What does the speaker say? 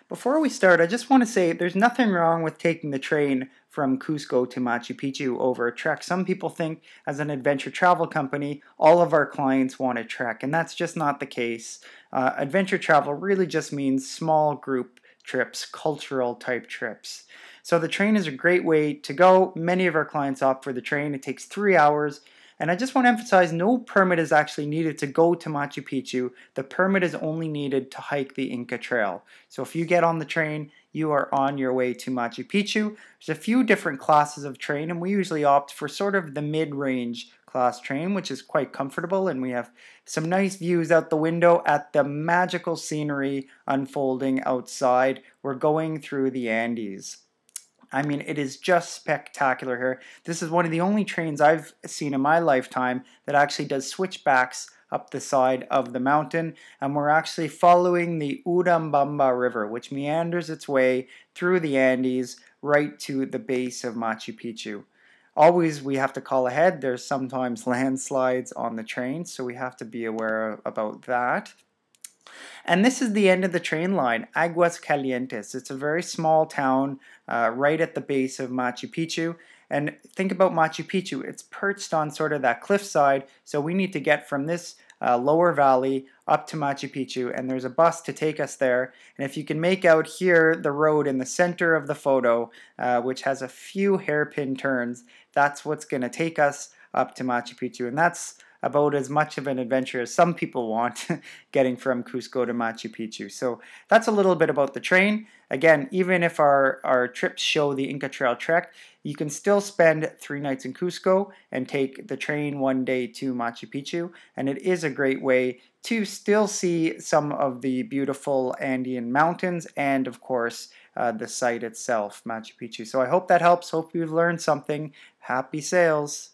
Before we start, I just want to say there's nothing wrong with taking the train from Cuzco to Machu Picchu over a trek. Some people think, as an adventure travel company, all of our clients want a trek, and that's just not the case. Adventure travel really just means small group trips, cultural type trips. So the train is a great way to go. Many of our clients opt for the train. It takes 3 hours. And I just want to emphasize no permit is actually needed to go to Machu Picchu. The permit is only needed to hike the Inca Trail. So if you get on the train, you are on your way to Machu Picchu. There's a few different classes of train, and we usually opt for sort of the mid-range class train, which is quite comfortable, and we have some nice views out the window at the magical scenery unfolding outside. We're going through the Andes. I mean, it is just spectacular here. This is one of the only trains I've seen in my lifetime that actually does switchbacks up the side of the mountain, and we're actually following the Urubamba River, which meanders its way through the Andes right to the base of Machu Picchu. Always we have to call ahead. There's sometimes landslides on the train, so we have to be aware about that. And this is the end of the train line, Aguas Calientes. It's a very small town right at the base of Machu Picchu. And think about Machu Picchu, it's perched on sort of that cliffside, so we need to get from this lower valley up to Machu Picchu, and there's a bus to take us there. And if you can make out here the road in the center of the photo, which has a few hairpin turns, that's what's going to take us up to Machu Picchu. And that's about as much of an adventure as some people want getting from Cusco to Machu Picchu. So that's a little bit about the train. Again, even if our trips show the Inca Trail trek, you can still spend 3 nights in Cusco and take the train one day to Machu Picchu. And it is a great way to still see some of the beautiful Andean mountains and, of course, the site itself, Machu Picchu. So I hope that helps. Hope you've learned something. Happy sails!